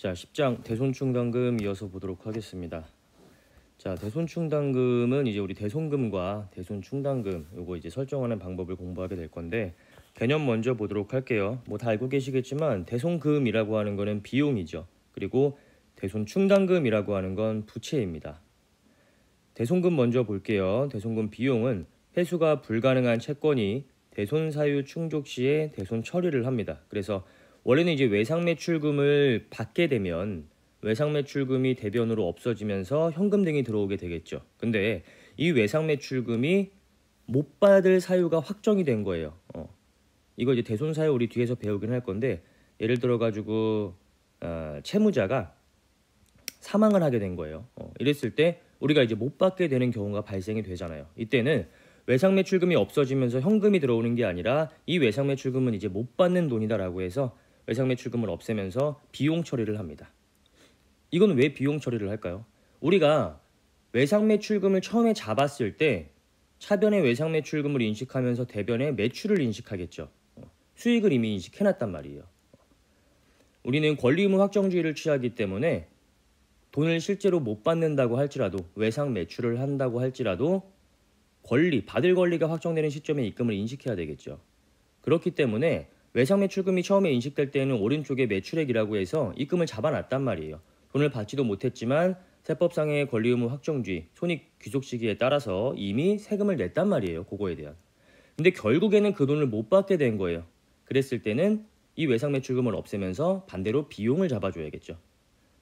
자, 10장 대손충당금 이어서 보도록 하겠습니다. 자, 대손충당금은 이제 우리 대손금과 대손충당금 요거 이제 설정하는 방법을 공부하게 될 건데, 개념 먼저 보도록 할게요. 뭐 다 알고 계시겠지만 대손금이라고 하는 거는 비용이죠. 그리고 대손충당금이라고 하는 건 부채입니다. 대손금 먼저 볼게요. 대손금 비용은 회수가 불가능한 채권이 대손 사유 충족 시에 대손 처리를 합니다. 그래서 원래는 이제 외상매출금을 받게 되면 외상매출금이 대변으로 없어지면서 현금 등이 들어오게 되겠죠. 근데 이 외상매출금이 못 받을 사유가 확정이 된 거예요. 이거 이제 대손 사유 우리 뒤에서 배우긴 할 건데, 예를 들어 가지고 채무자가 사망을 하게 된 거예요. 이랬을 때 우리가 이제 못 받게 되는 경우가 발생이 되잖아요. 이때는 외상매출금이 없어지면서 현금이 들어오는 게 아니라 이 외상매출금은 이제 못 받는 돈이다라고 해서 외상매출금을 없애면서 비용 처리를 합니다. 이건 왜 비용 처리를 할까요? 우리가 외상매출금을 처음에 잡았을 때 차변의 외상매출금을 인식하면서 대변의 매출을 인식하겠죠. 수익을 이미 인식해놨단 말이에요. 우리는 권리의무 확정주의를 취하기 때문에 돈을 실제로 못 받는다고 할지라도, 외상매출을 한다고 할지라도 받을 권리가 확정되는 시점에 입금을 인식해야 되겠죠. 그렇기 때문에 외상매출금이 처음에 인식될 때는 오른쪽에 매출액이라고 해서 입금을 잡아놨단 말이에요. 돈을 받지도 못했지만 세법상의 권리의무 확정주의, 손익 귀속 시기에 따라서 이미 세금을 냈단 말이에요. 그거에 대한. 근데 결국에는 그 돈을 못 받게 된 거예요. 그랬을 때는 이 외상매출금을 없애면서 반대로 비용을 잡아줘야겠죠.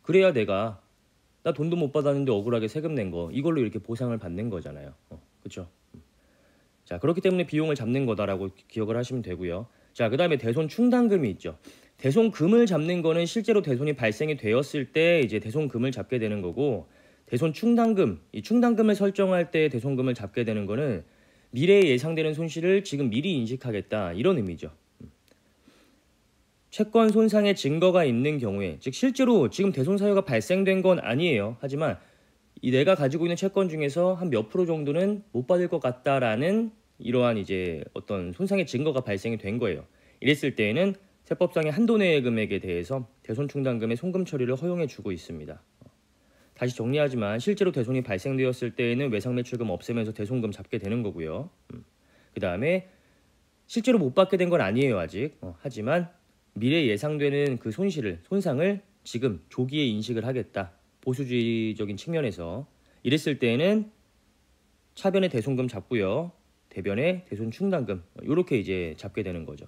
그래야 나 돈도 못 받았는데 억울하게 세금 낸 거, 이걸로 이렇게 보상을 받는 거잖아요. 그렇죠? 자, 그렇기 때문에 비용을 잡는 거다라고 기억을 하시면 되고요. 자, 그 다음에 대손충당금이 있죠. 대손금을 잡는 거는 실제로 대손이 발생이 되었을 때 이제 대손금을 잡게 되는 거고, 대손충당금, 이 충당금을 설정할 때 대손금을 잡게 되는 거는 미래에 예상되는 손실을 지금 미리 인식하겠다, 이런 의미죠. 채권 손상의 증거가 있는 경우에, 즉 실제로 지금 대손 사유가 발생된 건 아니에요. 하지만 내가 가지고 있는 채권 중에서 한 몇 프로 정도는 못 받을 것 같다라는 이러한 이제 어떤 손상의 증거가 발생이 된 거예요. 이랬을 때에는 세법상의 한도 내의 금액에 대해서 대손충당금의 송금 처리를 허용해 주고 있습니다. 다시 정리하지만 실제로 대손이 발생되었을 때에는 외상매출금 없애면서 대손금 잡게 되는 거고요. 그 다음에 실제로 못 받게 된 건 아니에요, 아직. 하지만 미래에 예상되는 그 손상을 지금 조기에 인식을 하겠다. 보수주의적인 측면에서. 이랬을 때에는 차변의 대손금 잡고요, 대변의 대손충당금, 이렇게 이제 잡게 되는 거죠.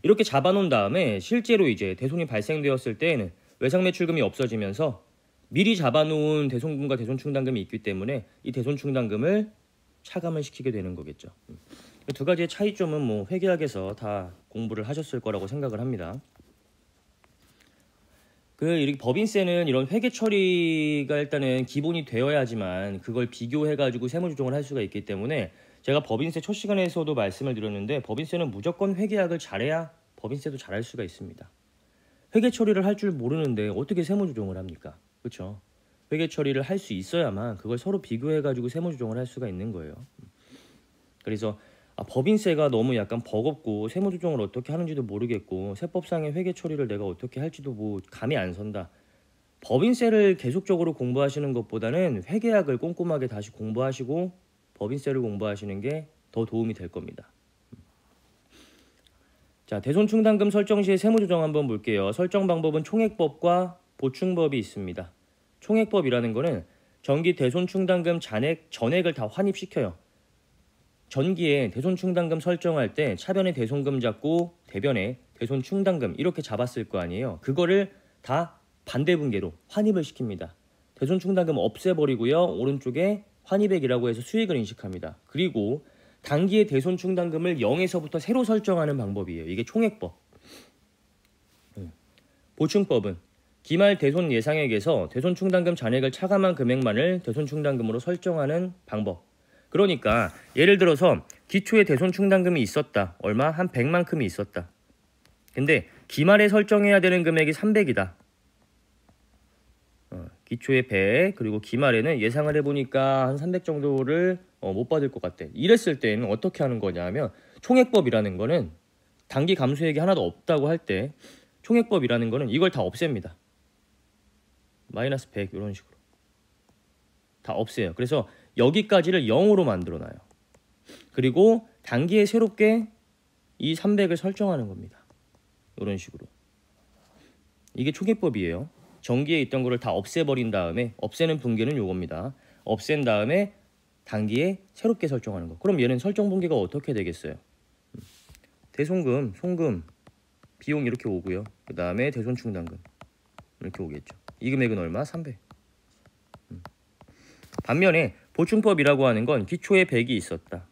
이렇게 잡아놓은 다음에 실제로 이제 대손이 발생되었을 때에는 외상매출금이 없어지면서 미리 잡아놓은 대손금과 대손충당금이 있기 때문에 이 대손충당금을 차감을 시키게 되는 거겠죠. 두 가지의 차이점은 뭐 회계학에서 다 공부를 하셨을 거라고 생각을 합니다. 이렇게 법인세는 이런 회계 처리가 일단은 기본이 되어야지만 그걸 비교해가지고 세무조정을 할 수가 있기 때문에, 제가 법인세 첫 시간에서도 말씀을 드렸는데, 법인세는 무조건 회계학을 잘해야 법인세도 잘할 수가 있습니다. 회계 처리를 할 줄 모르는데 어떻게 세무조정을 합니까? 그렇죠? 회계 처리를 할 수 있어야만 그걸 서로 비교해가지고 세무조정을 할 수가 있는 거예요. 그래서 법인세가 너무 약간 버겁고 세무조정을 어떻게 하는지도 모르겠고 세법상의 회계 처리를 내가 어떻게 할지도 뭐 감이 안 선다. 법인세를 계속적으로 공부하시는 것보다는 회계학을 꼼꼼하게 다시 공부하시고 법인세를 공부하시는 게 더 도움이 될 겁니다. 자, 대손충당금 설정 시의 세무조정 한번 볼게요. 설정 방법은 총액법과 보충법이 있습니다. 총액법이라는 거는 전기 대손충당금 전액을 다 환입시켜요. 전기에 대손충당금 설정할 때 차변에 대손금 잡고 대변에 대손충당금 이렇게 잡았을 거 아니에요. 그거를 다 반대분계로 환입을 시킵니다. 대손충당금 없애버리고요, 오른쪽에 환입액이라고 해서 수익을 인식합니다. 그리고 단기의 대손충당금을 0에서부터 새로 설정하는 방법이에요. 이게 총액법. 보충법은 기말 대손 예상액에서 대손충당금 잔액을 차감한 금액만을 대손충당금으로 설정하는 방법. 그러니까 예를 들어서 기초에 대손충당금이 있었다. 얼마? 한 100만큼이 있었다. 근데 기말에 설정해야 되는 금액이 300이다. 기초에 100, 그리고 기말에는 예상을 해보니까 한 300 정도를 못 받을 것 같대. 이랬을 때는 어떻게 하는 거냐면, 총액법이라는 거는 단기 감소액이 하나도 없다고 할 때 총액법이라는 거는 이걸 다 없앱니다. 마이너스 100 이런 식으로 다 없애요. 그래서 여기까지를 0으로 만들어놔요. 그리고 단기에 새롭게 이 300을 설정하는 겁니다. 이런 식으로. 이게 총액법이에요. 전기에 있던 거를 다 없애버린 다음에, 없애는 분계는 요겁니다. 없앤 다음에 단기에 새롭게 설정하는 거. 그럼 얘는 설정 분계가 어떻게 되겠어요? 대손금, 송금, 비용 이렇게 오고요. 그 다음에 대손충당금 이렇게 오겠죠. 이 금액은 얼마? 300. 반면에 보충법이라고 하는 건 기초에 100이 있었다.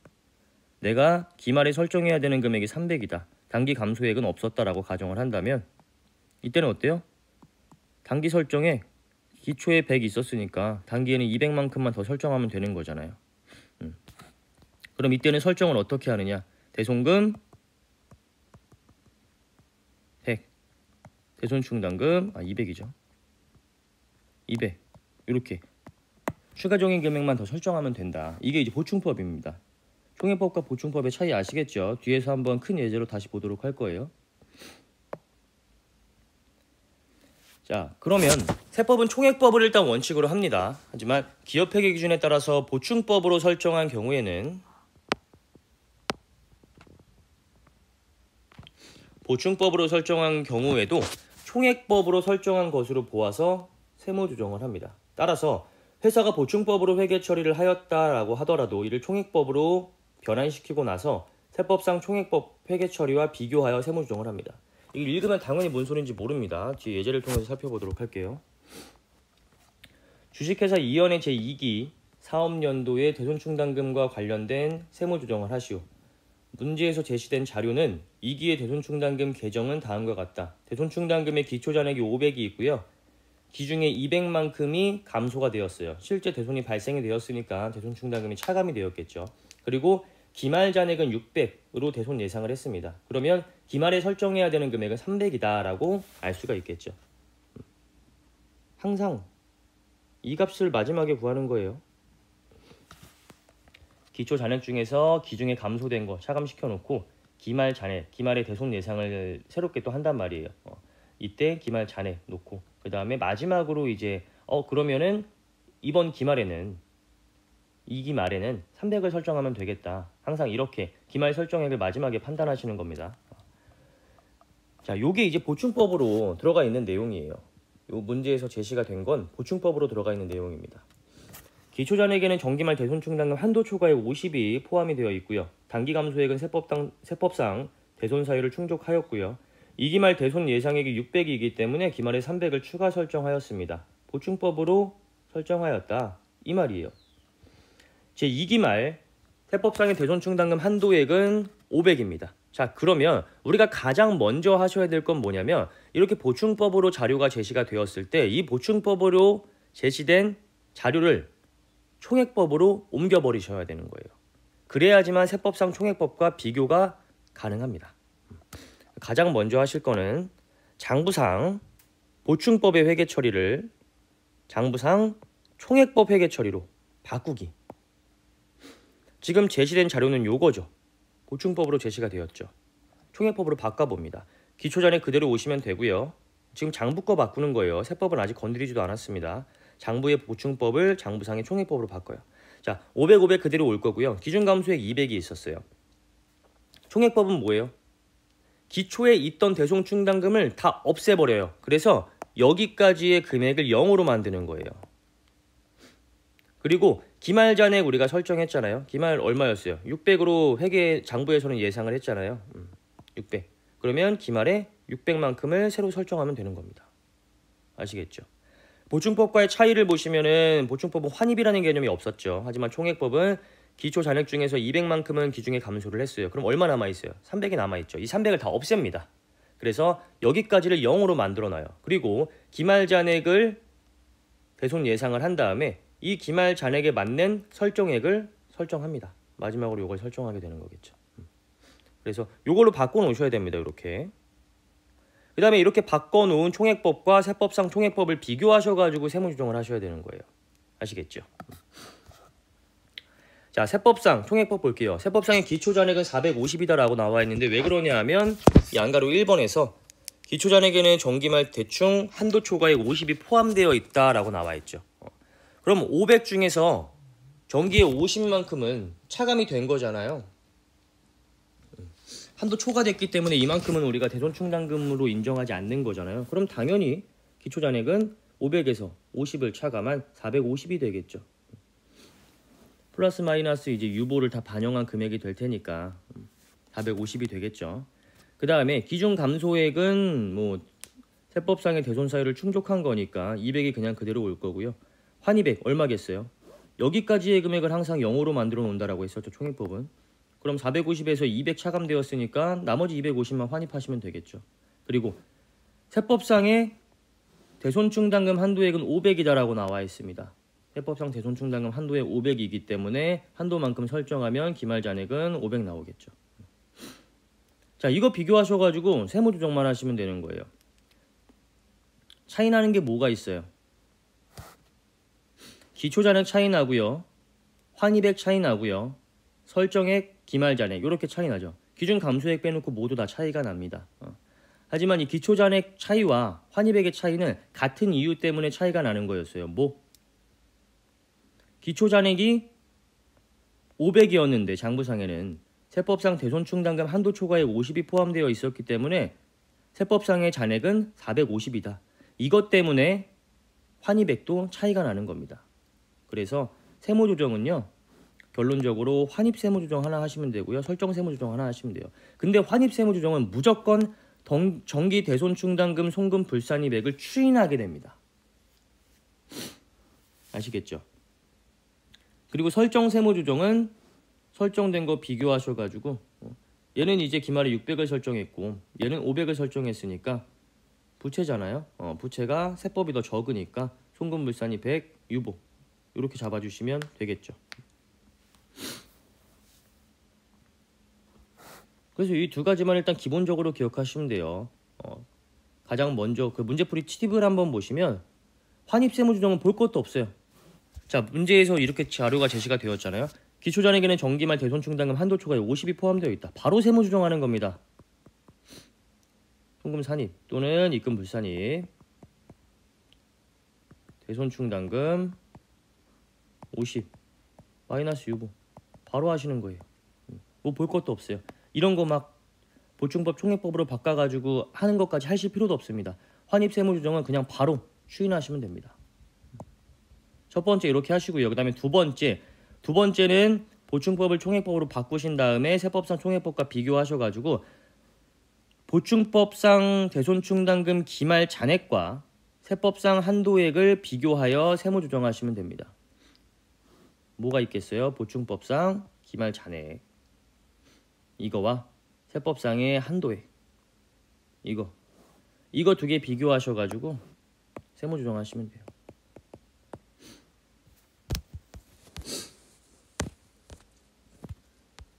내가 기말에 설정해야 되는 금액이 300이다. 단기 감소액은 없었다라고 가정을 한다면 이때는 어때요? 단기 설정에 기초에 100이 있었으니까 단기에는 200만큼만 더 설정하면 되는 거잖아요. 그럼 이때는 설정을 어떻게 하느냐? 대손금 100, 대손충당금 200이죠. 200 이렇게 추가적인 금액만 더 설정하면 된다. 이게 이제 보충법입니다. 총액법과 보충법의 차이 아시겠죠? 뒤에서 한번 큰 예제로 다시 보도록 할 거예요. 자, 그러면 세법은 총액법을 일단 원칙으로 합니다. 하지만 기업회계 기준에 따라서 보충법으로 설정한 경우에는 보충법으로 설정한 경우에도 총액법으로 설정한 것으로 보아서 세무 조정을 합니다. 따라서 회사가 보충법으로 회계 처리를 하였다라고 하더라도 이를 총액법으로 변환시키고 나서 세법상 총액법 회계 처리와 비교하여 세무 조정을 합니다. 이걸 읽으면 당연히 뭔 소리인지 모릅니다. 뒤에 예제를 통해서 살펴보도록 할게요. 주식회사 이연의 제2기 사업연도의 대손충당금과 관련된 세무 조정을 하시오. 문제에서 제시된 자료는 2기의 대손충당금 계정은 다음과 같다. 대손충당금의 기초잔액이 500이 있고요. 기중에 200만큼이 감소가 되었어요. 실제 대손이 발생이 되었으니까 대손충당금이 차감이 되었겠죠. 그리고 기말 잔액은 600으로 대손 예상을 했습니다. 그러면 기말에 설정해야 되는 금액은 300이다 라고 알 수가 있겠죠. 항상 이 값을 마지막에 구하는 거예요. 기초 잔액 중에서 기중에 감소된 거 차감시켜 놓고 기말 잔액, 기말의 대손 예상을 새롭게 또 한단 말이에요. 이때 기말 잔액 놓고 그 다음에 마지막으로 이제 그러면은 이번 기말에는 2기 말에는 300을 설정하면 되겠다. 항상 이렇게 기말 설정액을 마지막에 판단하시는 겁니다. 자, 요게 이제 보충법으로 들어가 있는 내용이에요. 요 문제에서 제시가 된 건 보충법으로 들어가 있는 내용입니다. 기초잔액에는 정기말 대손충당금 한도 초과액 50이 포함이 되어 있고요. 단기 감소액은 세법상 대손 사유를 충족하였고요. 2기말 대손 예상액이 600이기 때문에 기말에 300을 추가 설정하였습니다. 보충법으로 설정하였다. 이 말이에요. 제2기말 세법상의 대손충당금 한도액은 500입니다. 자, 그러면 우리가 가장 먼저 하셔야 될 건 뭐냐면 이렇게 보충법으로 자료가 제시가 되었을 때 이 보충법으로 제시된 자료를 총액법으로 옮겨버리셔야 되는 거예요. 그래야지만 세법상 총액법과 비교가 가능합니다. 가장 먼저 하실 거는 장부상 보충법의 회계 처리를 장부상 총액법 회계 처리로 바꾸기. 지금 제시된 자료는 요거죠. 보충법으로 제시가 되었죠. 총액법으로 바꿔봅니다. 기초잔액 그대로 오시면 되고요. 지금 장부 거 바꾸는 거예요. 세법은 아직 건드리지도 않았습니다. 장부의 보충법을 장부상의 총액법으로 바꿔요. 자, 500, 500 그대로 올 거고요. 기준감소액 200이 있었어요. 총액법은 뭐예요? 기초에 있던 대손충당금을 다 없애버려요. 그래서 여기까지의 금액을 0으로 만드는 거예요. 그리고 기말 잔액 우리가 설정했잖아요. 기말 얼마였어요? 600으로 회계 장부에서는 예상을 했잖아요. 600. 그러면 기말에 600만큼을 새로 설정하면 되는 겁니다. 아시겠죠? 보충법과의 차이를 보시면은 보충법은 환입이라는 개념이 없었죠. 하지만 총액법은 기초 잔액 중에서 200만큼은 기중에 감소를 했어요. 그럼 얼마 남아있어요? 300이 남아있죠. 이 300을 다 없앱니다. 그래서 여기까지를 0으로 만들어놔요. 그리고 기말 잔액을 대손 예상을 한 다음에 이 기말 잔액에 맞는 설정액을 설정합니다. 마지막으로 이걸 설정하게 되는 거겠죠. 그래서 이걸로 바꿔놓으셔야 됩니다. 이렇게. 그 다음에 이렇게 바꿔놓은 총액법과 세법상 총액법을 비교하셔가지고 세무조정을 하셔야 되는 거예요. 아시겠죠? 자, 세법상 총액법 볼게요. 세법상의 기초잔액은 450이다 라고 나와 있는데 왜 그러냐 하면 이 안가로 1번에서 기초잔액에는 전기말 대충 한도 초과액 50이 포함되어 있다라고 나와 있죠. 그럼 500 중에서 전기의 50만큼은 차감이 된 거잖아요. 한도 초과됐기 때문에 이만큼은 우리가 대손충당금으로 인정하지 않는 거잖아요. 그럼 당연히 기초잔액은 500에서 50을 차감한 450이 되겠죠. 플러스 마이너스 이제 유보를 다 반영한 금액이 될 테니까 450이 되겠죠. 그 다음에 기준 감소액은 뭐 세법상의 대손 사유를 충족한 거니까 200이 그냥 그대로 올 거고요. 환입액 얼마겠어요? 여기까지의 금액을 항상 0으로 만들어 놓는다라고 했었죠. 총액법은. 그럼 450에서 200 차감되었으니까 나머지 250만 환입하시면 되겠죠. 그리고 세법상의 대손충당금 한도액은 500이다라고 나와 있습니다. 세법상 대손충당금 한도액 500이기 때문에 한도만큼 설정하면 기말잔액은 500 나오겠죠. 자, 이거 비교하셔가지고 세무조정만 하시면 되는 거예요. 차이 나는 게 뭐가 있어요? 기초잔액 차이 나고요. 환입액 차이 나고요. 설정액, 기말잔액 이렇게 차이 나죠. 기준 감소액 빼놓고 모두 다 차이가 납니다. 하지만 이 기초잔액 차이와 환입액의 차이는 같은 이유 때문에 차이가 나는 거였어요. 뭐? 기초잔액이 500이었는데 장부상에는 세법상 대손충당금 한도 초과액 50이 포함되어 있었기 때문에 세법상의 잔액은 450이다. 이것 때문에 환입액도 차이가 나는 겁니다. 그래서 세무조정은요. 결론적으로 환입세무조정 하나 하시면 되고요. 설정세무조정 하나 하시면 돼요. 근데 환입세무조정은 무조건 정기 대손충당금 송금 불산입액을 추인하게 됩니다. 아시겠죠? 그리고 설정세무조정은 설정된 거 비교하셔가지고 얘는 이제 기말에 600을 설정했고 얘는 500을 설정했으니까 부채잖아요. 부채가 세법이 더 적으니까 송금 불산이 100, 유보 이렇게 잡아주시면 되겠죠. 그래서 이 두 가지만 일단 기본적으로 기억하시면 돼요. 가장 먼저 그 문제풀이 팁을 한번 보시면 환입세무조정은 볼 것도 없어요. 자, 문제에서 이렇게 자료가 제시가 되었잖아요. 기초잔액에는 정기말 대손충당금 한도 초과에 50이 포함되어 있다. 바로 세무조정하는 겁니다. 송금 산입 또는 입금 불산입 대손충당금 50 마이너스 유보 바로 하시는 거예요. 뭐 볼 것도 없어요. 이런 거 막 보충법 총액법으로 바꿔가지고 하는 것까지 하실 필요도 없습니다. 환입세무조정은 그냥 바로 추인하시면 됩니다. 첫 번째 이렇게 하시고요. 그 다음에 두 번째는 보충법을 총액법으로 바꾸신 다음에 세법상 총액법과 비교하셔가지고 보충법상 대손충당금 기말 잔액과 세법상 한도액을 비교하여 세무조정하시면 됩니다. 뭐가 있겠어요? 보충법상 기말 잔액 이거와 세법상의 한도액 이거 두 개 비교하셔가지고 세무조정하시면 돼요.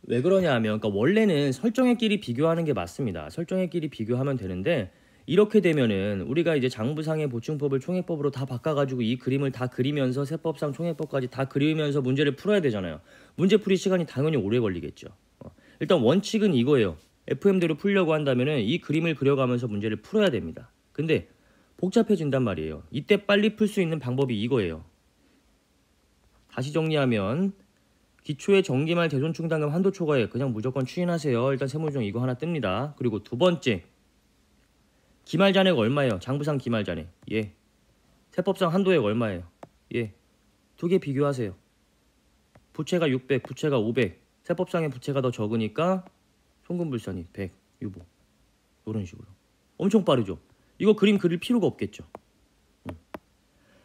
왜 그러냐 하면 그러니까 원래는 설정액끼리 비교하는 게 맞습니다. 설정액끼리 비교하면 되는데 이렇게 되면은 우리가 이제 장부상의 보충법을 총액법으로 다 바꿔가지고 이 그림을 다 그리면서 세법상 총액법까지 다 그리면서 문제를 풀어야 되잖아요. 문제 풀이 시간이 당연히 오래 걸리겠죠. 일단 원칙은 이거예요. FM대로 풀려고 한다면은 이 그림을 그려가면서 문제를 풀어야 됩니다. 근데 복잡해진단 말이에요. 이때 빨리 풀 수 있는 방법이 이거예요. 다시 정리하면 기초의 정기말 대손충당금 한도 초과액 그냥 무조건 추인하세요. 일단 세무조정 이거 하나 뜹니다. 그리고 두 번째 기말잔액 얼마예요? 장부상 기말잔액 예. 세법상 한도액 얼마예요? 예. 두 개 비교하세요. 부채가 600, 부채가 500 세법상의 부채가 더 적으니까 송금불산이 100, 유보 이런 식으로 엄청 빠르죠. 이거 그림 그릴 필요가 없겠죠.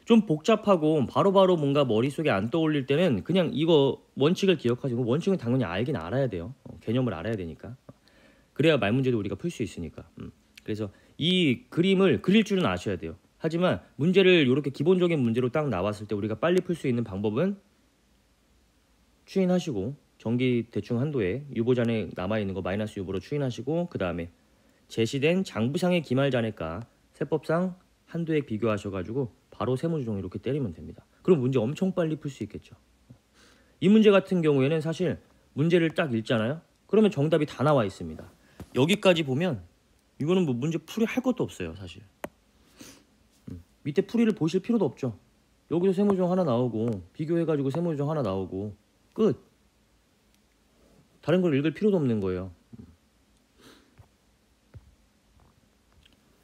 좀 복잡하고 바로바로 뭔가 머릿속에 안 떠올릴 때는 그냥 이거 원칙을 기억하시고 원칙은 당연히 알긴 알아야 돼요. 개념을 알아야 되니까. 그래야 말 문제도 우리가 풀 수 있으니까. 그래서 이 그림을 그릴 줄은 아셔야 돼요. 하지만 문제를 이렇게 기본적인 문제로 딱 나왔을 때 우리가 빨리 풀 수 있는 방법은 추인하시고 정기 대충 한도에 유보잔액 남아있는 거 마이너스 유보로 추인하시고 그 다음에 제시된 장부상의 기말잔액과 세법상 한도액 비교하셔가지고 바로 세무조정 이렇게 때리면 됩니다. 그럼 문제 엄청 빨리 풀 수 있겠죠. 이 문제 같은 경우에는 사실 문제를 딱 읽잖아요. 그러면 정답이 다 나와 있습니다. 여기까지 보면 이거는 뭐 문제 풀이 할 것도 없어요 사실. 밑에 풀이를 보실 필요도 없죠. 여기서 세모조정 하나 나오고 비교해가지고 세모조정 하나 나오고 끝. 다른 걸 읽을 필요도 없는 거예요.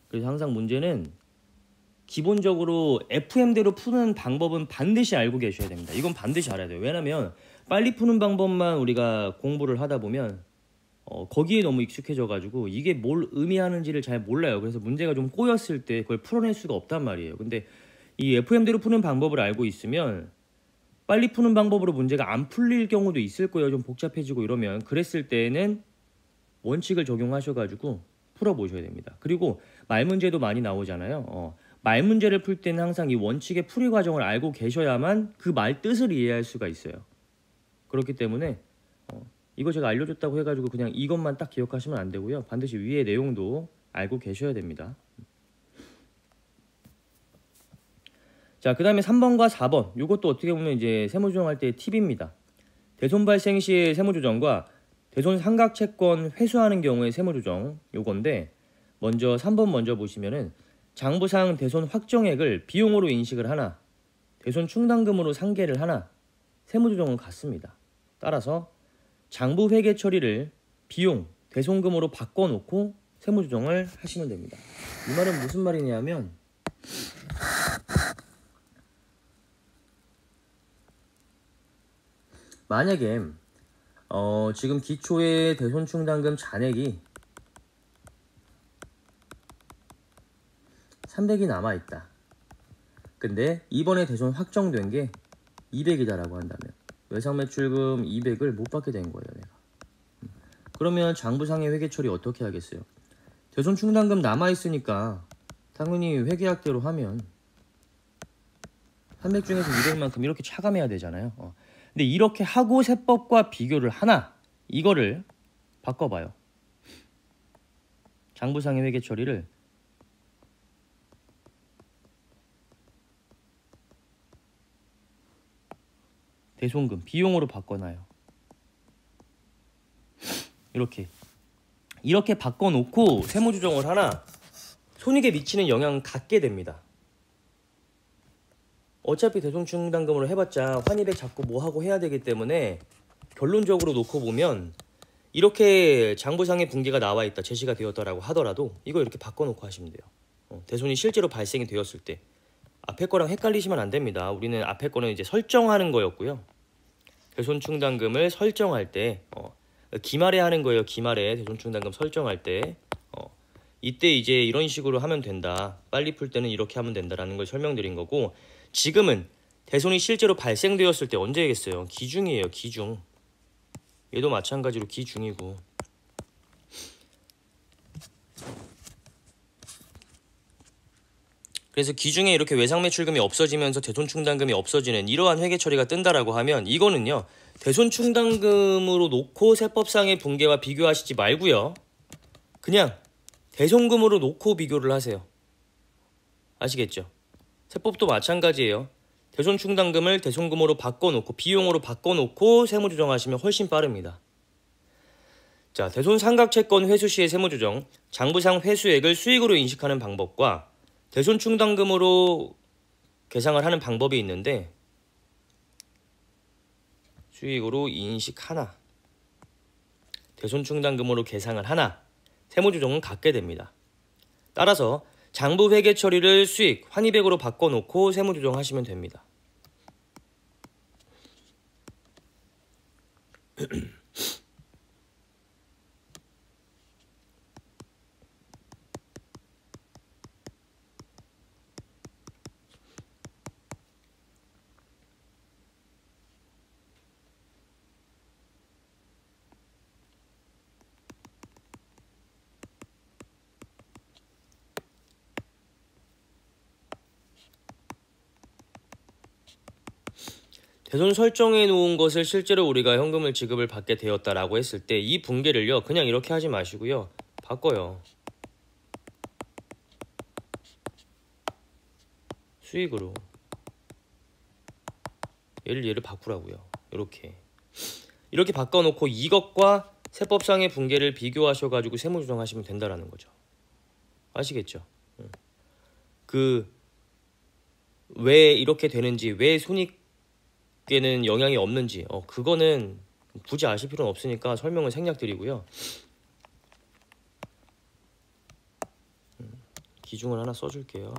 그래서 항상 문제는 기본적으로 FM대로 푸는 방법은 반드시 알고 계셔야 됩니다. 이건 반드시 알아야 돼요. 왜냐면 빨리 푸는 방법만 우리가 공부를 하다 보면 거기에 너무 익숙해져가지고 이게 뭘 의미하는지를 잘 몰라요. 그래서 문제가 좀 꼬였을 때 그걸 풀어낼 수가 없단 말이에요. 근데 이 FM대로 푸는 방법을 알고 있으면 빨리 푸는 방법으로 문제가 안 풀릴 경우도 있을 거예요. 좀 복잡해지고 이러면. 그랬을 때는 원칙을 적용하셔가지고 풀어보셔야 됩니다. 그리고 말 문제도 많이 나오잖아요. 말 문제를 풀 때는 항상 이 원칙의 풀이 과정을 알고 계셔야만 그 말 뜻을 이해할 수가 있어요. 그렇기 때문에 이거 제가 알려줬다고 해가지고 그냥 이것만 딱 기억하시면 안 되고요. 반드시 위의 내용도 알고 계셔야 됩니다. 자, 그 다음에 3번과 4번. 이것도 어떻게 보면 이제 세모조정할 때의 팁입니다. 대손 발생 시의 세모조정과 대손 삼각채권 회수하는 경우의 세모조정 요건데, 먼저 3번 먼저 보시면은 장부상 대손 확정액을 비용으로 인식을 하나, 대손 충당금으로 상계를 하나, 세무조정은 같습니다. 따라서 장부 회계 처리를 비용, 대손금으로 바꿔놓고 세무조정을 하시면 됩니다. 이 말은 무슨 말이냐면 만약에 지금 기초의 대손 충당금 잔액이 300이 남아있다. 근데 이번에 대손 확정된 게 200이다라고 한다면 외상매출금 200을 못 받게 된 거예요. 내가. 그러면 장부상의 회계 처리 어떻게 하겠어요? 대손 충당금 남아있으니까 당연히 회계약대로 하면 300 중에서 200만큼 이렇게 차감해야 되잖아요. 근데 이렇게 하고 세법과 비교를 하나, 이거를 바꿔봐요. 장부상의 회계 처리를 대손금, 비용으로 바꿔놔요. 이렇게 바꿔놓고 세무조정을 하나, 손익에 미치는 영향은 같게 됩니다. 어차피 대손 충당금으로 해봤자 환입액 잡고 뭐하고 해야 되기 때문에 결론적으로 놓고 보면 이렇게 장부상의 붕괴가 나와있다, 제시가 되었다라고 하더라도 이거 이렇게 바꿔놓고 하시면 돼요. 대손이 실제로 발생이 되었을 때 앞에 거랑 헷갈리시면 안 됩니다. 우리는 앞에 거는 이제 설정하는 거였고요. 대손 충당금을 설정할 때 기말에 하는 거예요. 기말에 대손 충당금 설정할 때 이때 이제 이런 식으로 하면 된다. 빨리 풀 때는 이렇게 하면 된다라는 걸 설명드린 거고, 지금은 대손이 실제로 발생되었을 때 언제겠어요? 기중이에요. 기중. 얘도 마찬가지로 기중이고. 그래서 기중에 이렇게 외상매출금이 없어지면서 대손 충당금이 없어지는 이러한 회계 처리가 뜬다라고 하면 이거는요, 대손 충당금으로 놓고 세법상의 붕괴와 비교하시지 말고요, 그냥 대손금으로 놓고 비교를 하세요. 아시겠죠? 세법도 마찬가지예요. 대손 충당금을 대손금으로 바꿔놓고 비용으로 바꿔놓고 세무조정하시면 훨씬 빠릅니다. 자, 대손 삼각채권 회수 시의 세무조정, 장부상 회수액을 수익으로 인식하는 방법과 대손 충당금으로 계상을 하는 방법이 있는데, 수익으로 인식 하나, 대손 충당금으로 계상을 하나, 세무조정은 같게 됩니다. 따라서 장부 회계 처리를 수익, 환입액으로 바꿔놓고 세무조정하시면 됩니다. 대손 설정해 놓은 것을 실제로 우리가 현금을 지급을 받게 되었다라고 했을 때 이 붕괴를요, 그냥 이렇게 하지 마시고요, 바꿔요. 수익으로. 얘를 바꾸라고요. 이렇게 바꿔놓고 이것과 세법상의 붕괴를 비교하셔가지고 세무조정하시면 된다라는 거죠. 아시겠죠? 왜 이렇게 되는지, 왜 손익에는 영향이 없는지, 그거는 굳이 아실 필요는 없으니까 설명을 생략 드리고요. 기중을 하나 써줄게요.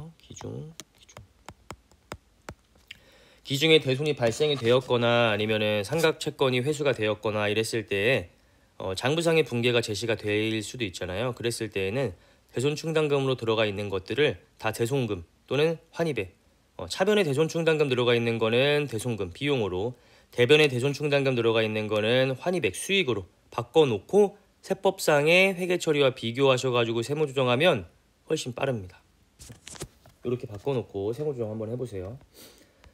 기중에 대손이 발생이 되었거나 아니면은 삼각 채권이 회수가 되었거나 이랬을 때에 장부상의 붕괴가 제시가 될 수도 있잖아요. 그랬을 때에는 대손충당금으로 들어가 있는 것들을 다 대손금 또는 환입에, 차변에 대손충당금 들어가 있는 거는 대손금 비용으로, 대변에 대손충당금 들어가 있는 거는 환입액 수익으로 바꿔놓고 세법상의 회계처리와 비교하셔가지고 세무조정하면 훨씬 빠릅니다. 이렇게 바꿔놓고 세무조정 한번 해보세요.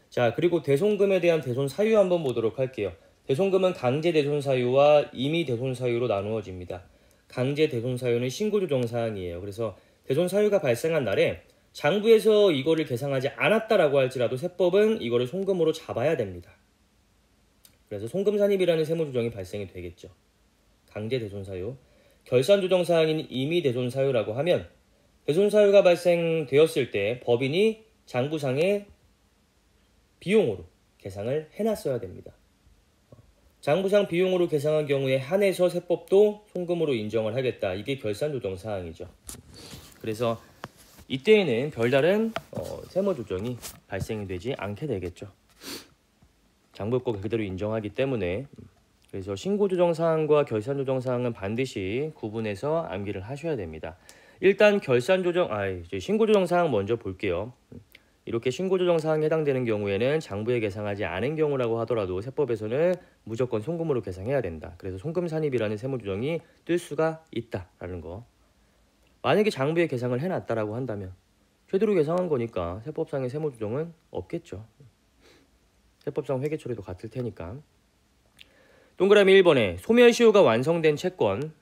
자, 그리고 대손금에 대한 대손 사유 한번 보도록 할게요. 대손금은 강제 대손 사유와 임의 대손 사유로 나누어집니다. 강제 대손 사유는 신고조정 사항이에요. 그래서 대손 사유가 발생한 날에 장부에서 이거를 계상하지 않았다라고 할지라도 세법은 이거를 송금으로 잡아야 됩니다. 그래서 송금산입이라는 세무조정이 발생이 되겠죠. 강제 대손 사유. 결산조정 사항인 임의 대손 사유라고 하면 대손 사유가 발생되었을 때 법인이 장부상의 비용으로 계상을 해놨어야 됩니다. 장부상 비용으로 계상한 경우에 한해서 세법도 송금으로 인정을 하겠다. 이게 결산조정 사항이죠. 그래서 이때에는 별다른 세무조정이 발생이 되지 않게 되겠죠. 장부법 그대로 인정하기 때문에. 그래서 신고조정 사항과 결산조정 사항은 반드시 구분해서 암기를 하셔야 됩니다. 일단 신고조정 사항 먼저 볼게요. 이렇게 신고조정 사항에 해당되는 경우에는 장부에 계상하지 않은 경우라고 하더라도 세법에서는 무조건 송금으로 계상해야 된다. 그래서 송금산입이라는 세무조정이 뜰 수가 있다라는 거. 만약에 장부에 계상을 해놨다라고 한다면 제대로 계상한 거니까 세법상의 세무조정은 없겠죠. 세법상 회계처리도 같을 테니까. 동그라미 1번에 소멸시효가 완성된 채권.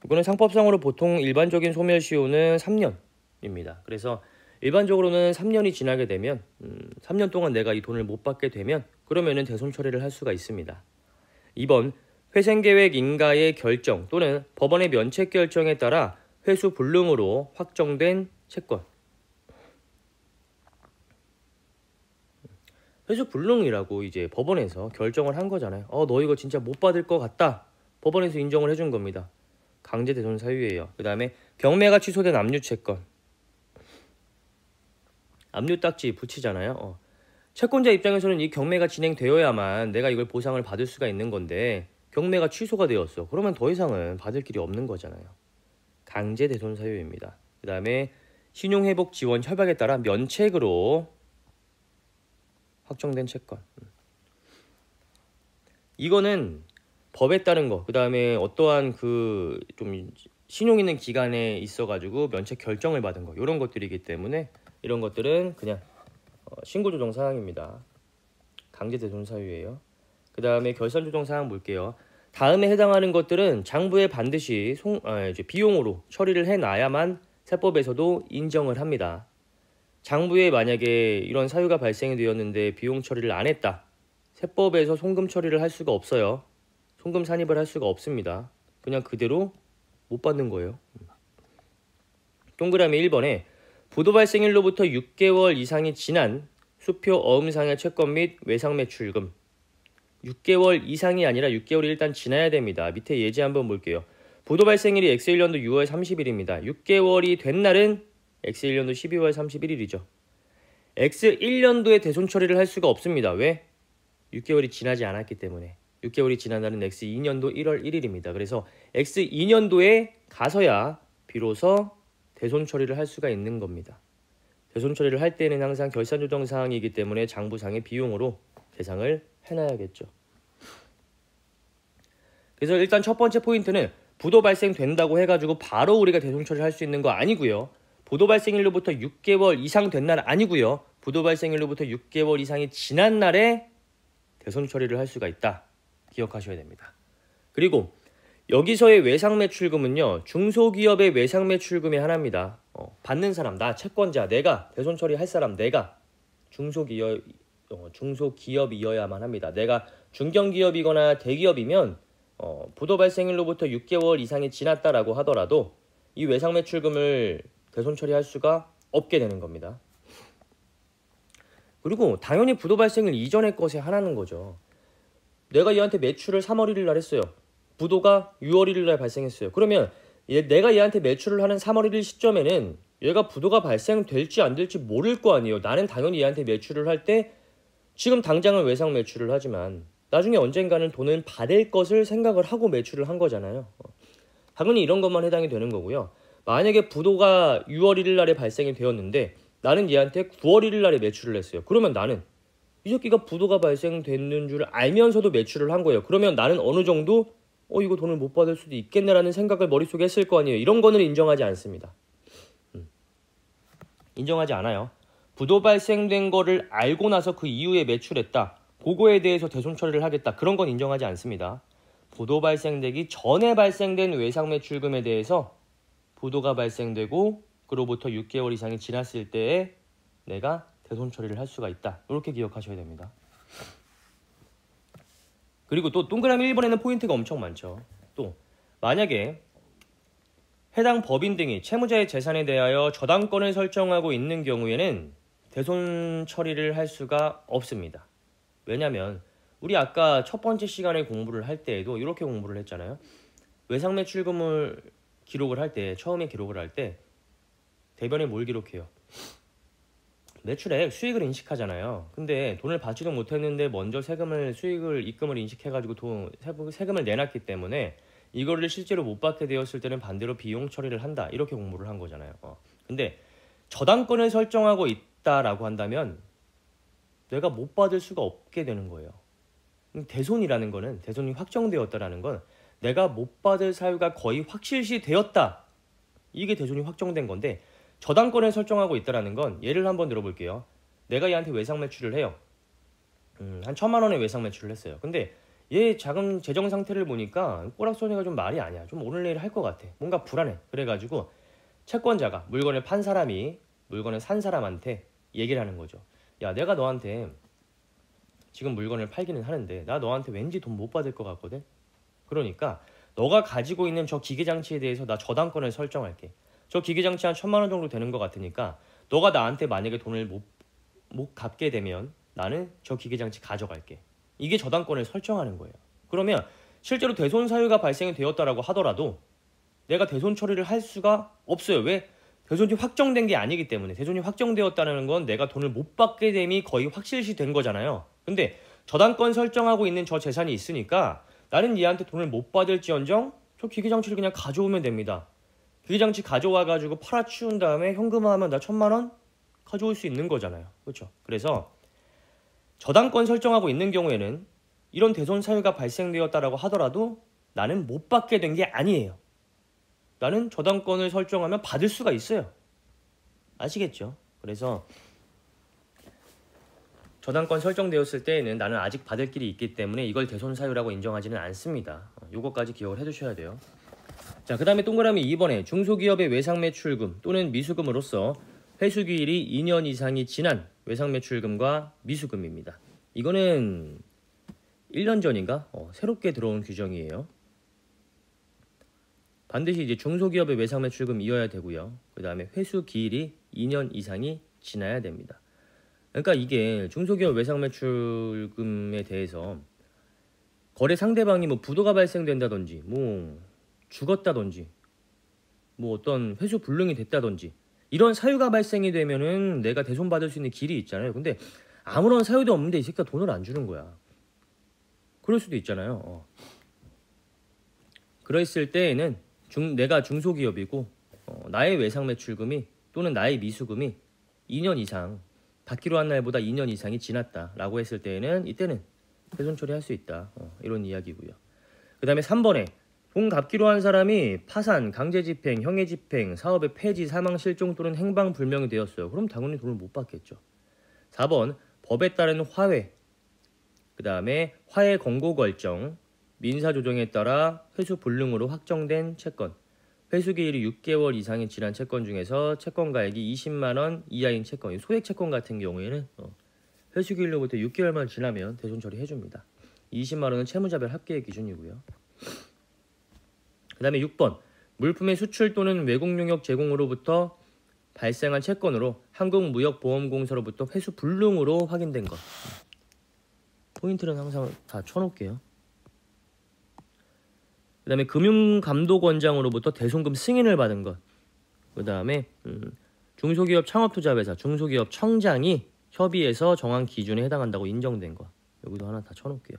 이거는 상법상으로 보통 일반적인 소멸시효는 3년입니다. 그래서 일반적으로는 3년이 지나게 되면 3년 동안 내가 이 돈을 못 받게 되면 그러면은 대손 처리를 할 수가 있습니다. 2번 회생계획 인가의 결정 또는 법원의 면책 결정에 따라 회수 불능으로 확정된 채권. 회수 불능이라고 이제 법원에서 결정을 한 거잖아요. 너 이거 진짜 못 받을 것 같다. 법원에서 인정을 해준 겁니다. 강제 대손 사유예요. 그 다음에 경매가 취소된 압류 채권. 압류 딱지 붙이잖아요. 채권자 입장에서는 이 경매가 진행되어야만 내가 이걸 보상을 받을 수가 있는 건데 경매가 취소가 되었어. 그러면 더 이상은 받을 길이 없는 거잖아요. 강제 대손 사유입니다. 그 다음에 신용회복 지원 협약에 따라 면책으로 확정된 채권. 이거는 법에 따른 거, 그 다음에 어떠한 좀 신용 있는 기간에 있어가지고 면책 결정을 받은 거, 이런 것들이기 때문에 이런 것들은 그냥 신고조정 사항입니다. 강제대손 사유예요. 그 다음에 결산조정 사항 볼게요. 다음에 해당하는 것들은 장부에 반드시 비용으로 처리를 해놔야만 세법에서도 인정을 합니다. 장부에 만약에 이런 사유가 발생이 되었는데 비용 처리를 안 했다. 세법에서 송금 처리를 할 수가 없어요. 송금 산입을 할 수가 없습니다. 그냥 그대로 못 받는 거예요. 동그라미 1번에 부도 발생일로부터 6개월 이상이 지난 수표 어음상의 채권 및 외상 매출금. 6개월 이상이 아니라 6개월이 일단 지나야 됩니다. 밑에 예제 한번 볼게요. 부도 발생일이 X1년도 6월 30일입니다. 6개월이 된 날은 X1년도 12월 31일이죠. X1년도에 대손 처리를 할 수가 없습니다. 왜? 6개월이 지나지 않았기 때문에. 6개월이 지난 날은 X2년도 1월 1일입니다. 그래서 X2년도에 가서야 비로소 대손 처리를 할 수가 있는 겁니다. 대손 처리를 할 때는 항상 결산조정 사항이기 때문에 장부상의 비용으로 계상을 해놔야겠죠. 그래서 일단 첫 번째 포인트는 부도 발생된다고 해가지고 바로 우리가 대손 처리를 할 수 있는 거 아니고요. 부도 발생일로부터 6개월 이상 된 날 아니고요. 부도 발생일로부터 6개월 이상이 지난 날에 대손 처리를 할 수가 있다. 기억하셔야 됩니다. 그리고 여기서의 외상매출금은요. 중소기업의 외상매출금의 하나입니다. 받는 사람, 나 채권자, 내가 대손 처리할 사람, 내가 중소기업이어야만 합니다. 내가 중견기업이거나 대기업이면 부도 발생일로부터 6개월 이상이 지났다라고 하더라도 이 외상매출금을 대손 처리할 수가 없게 되는 겁니다. 그리고 당연히 부도 발생을 이전의 것에 하나는 거죠. 내가 얘한테 매출을 3월 1일 날 했어요. 부도가 6월 1일 날 발생했어요. 그러면 내가 얘한테 매출을 하는 3월 1일 시점에는 얘가 부도가 발생될지 안 될지 모를 거 아니에요. 나는 당연히 얘한테 매출을 할 때 지금 당장은 외상 매출을 하지만 나중에 언젠가는 돈을 받을 것을 생각을 하고 매출을 한 거잖아요. 당연히 이런 것만 해당이 되는 거고요. 만약에 부도가 6월 1일 날에 발생이 되었는데 나는 얘한테 9월 1일 날에 매출을 했어요. 그러면 나는 이 새끼가 부도가 발생됐는 줄 알면서도 매출을 한 거예요. 그러면 나는 어느 정도 이거 돈을 못 받을 수도 있겠네라는 생각을 머릿속에 했을 거 아니에요. 이런 거는 인정하지 않습니다. 인정하지 않아요. 부도 발생된 거를 알고 나서 그 이후에 매출했다. 그거에 대해서 대손 처리를 하겠다. 그런 건 인정하지 않습니다. 부도 발생되기 전에 발생된 외상 매출금에 대해서 부도가 발생되고 그로부터 6개월 이상이 지났을 때에 내가 대손 처리를 할 수가 있다. 이렇게 기억하셔야 됩니다. 그리고 또 동그라미 1번에는 포인트가 엄청 많죠. 또 만약에 해당 법인 등이 채무자의 재산에 대하여 저당권을 설정하고 있는 경우에는 대손 처리를 할 수가 없습니다. 왜냐하면 우리 아까 첫 번째 시간에 공부를 할 때에도 이렇게 공부를 했잖아요. 외상매출금을 기록을 할 때, 처음에 기록을 할 때 대변에 뭘 기록해요? 매출액, 수익을 인식하잖아요. 근데 돈을 받지도 못했는데 먼저 수익을, 입금을 인식해가지고 세금을 내놨기 때문에 이거를 실제로 못 받게 되었을 때는 반대로 비용 처리를 한다. 이렇게 공부를 한 거잖아요. 근데 저당권을 설정하고 있다라고 한다면 내가 못 받을 수가 없게 되는 거예요. 대손이라는 거는, 대손이 확정되었다라는 건 내가 못 받을 사유가 거의 확실시 되었다. 이게 대손이 확정된 건데 저당권을 설정하고 있다라는 건 예를 한번 들어볼게요. 내가 얘한테 외상 매출을 해요. 한 1,000만 원의 외상 매출을 했어요. 근데 얘 자금 재정 상태를 보니까 꼬락서니가 좀 말이 아니야. 좀 오늘내일 할 것 같아. 뭔가 불안해. 그래가지고 채권자가 물건을 판 사람이 물건을 산 사람한테 얘기를 하는 거죠. 야, 내가 너한테 지금 물건을 팔기는 하는데 나 너한테 왠지 돈 못 받을 것 같거든. 그러니까 너가 가지고 있는 저 기계장치에 대해서 나 저당권을 설정할게. 저 기계장치 한 1,000만 원 정도 되는 것 같으니까 너가 나한테 만약에 돈을 못 갚게 되면 나는 저 기계장치 가져갈게. 이게 저당권을 설정하는 거예요. 그러면 실제로 대손 사유가 발생이 되었다라고 하더라도 내가 대손 처리를 할 수가 없어요. 왜? 대손이 확정된 게 아니기 때문에. 대손이 확정되었다는 건 내가 돈을 못 받게 됨이 거의 확실시 된 거잖아요. 근데 저당권 설정하고 있는 저 재산이 있으니까 나는 얘한테 돈을 못 받을지언정 저 기계장치를 그냥 가져오면 됩니다. 기계장치 가져와가지고 팔아치운 다음에 현금화하면 나 1,000만 원 가져올 수 있는 거잖아요. 그렇죠? 그래서 저당권 설정하고 있는 경우에는 이런 대손 사유가 발생되었다라고 하더라도 나는 못 받게 된 게 아니에요. 나는 저당권을 설정하면 받을 수가 있어요. 아시겠죠? 그래서 저당권 설정되었을 때에는 나는 아직 받을 길이 있기 때문에 이걸 대손 사유라고 인정하지는 않습니다. 요거까지 기억을 해두셔야 돼요. 자, 그 다음에 동그라미 2번에 중소기업의 외상매출금 또는 미수금으로서 회수기일이 2년 이상이 지난 외상매출금과 미수금입니다. 이거는 1년 전인가? 새롭게 들어온 규정이에요. 반드시 이제 중소기업의 외상매출금이어야 되고요. 그 다음에 회수기일이 2년 이상이 지나야 됩니다. 그러니까 이게 중소기업 외상매출금에 대해서 거래 상대방이 뭐 부도가 발생된다든지 뭐 죽었다든지 뭐 어떤 회수 불능이 됐다든지 이런 사유가 발생이 되면은 내가 대손 받을 수 있는 길이 있잖아요. 근데 아무런 사유도 없는데 이 새끼가 돈을 안 주는 거야. 그럴 수도 있잖아요. 그랬을 때에는 내가 중소기업이고 나의 외상매출금이 또는 나의 미수금이 2년 이상 받기로 한 날보다 2년 이상이 지났다라고 했을 때에는 이때는 대손 처리할 수 있다. 이런 이야기고요. 그 다음에 3번에 돈 갚기로 한 사람이 파산, 강제집행, 형해집행, 사업의 폐지, 사망, 실종 또는 행방불명이 되었어요. 그럼 당연히 돈을 못 받겠죠. 4번 법에 따른 화회, 그 다음에 화해 권고 결정, 민사조정에 따라 회수 불능으로 확정된 채권, 회수기일이 6개월 이상이 지난 채권 중에서 채권가액이 20만 원 이하인 채권, 소액 채권 같은 경우에는 회수기일로부터 6개월만 지나면 대손 처리해줍니다. 20만 원은 채무자별 합계의 기준이고요. 그 다음에 6번 물품의 수출 또는 외국 용역 제공으로부터 발생한 채권으로 한국무역보험공사로부터 회수 불능으로 확인된 것. 포인트는 항상 다 쳐놓을게요. 그 다음에 금융감독원장으로부터 대손금 승인을 받은 것. 그 다음에 중소기업 창업투자회사, 중소기업 청장이 협의해서 정한 기준에 해당한다고 인정된 것. 여기도 하나 다 쳐놓을게요.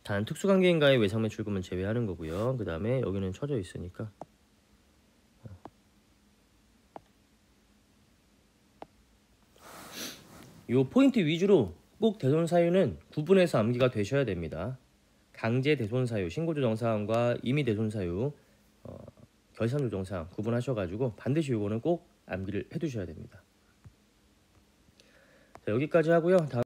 단 특수관계인과의 외상매출금은 제외하는 거고요. 그 다음에 여기는 쳐져 있으니까 요 포인트 위주로 꼭 대손 사유는 구분해서 암기가 되셔야 됩니다. 강제 대손 사유, 신고조정 사항과 임의 대손 사유, 결산 조정 사항 구분하셔가지고 반드시 요거는 꼭 암기를 해두셔야 됩니다. 자, 여기까지 하고요. 다음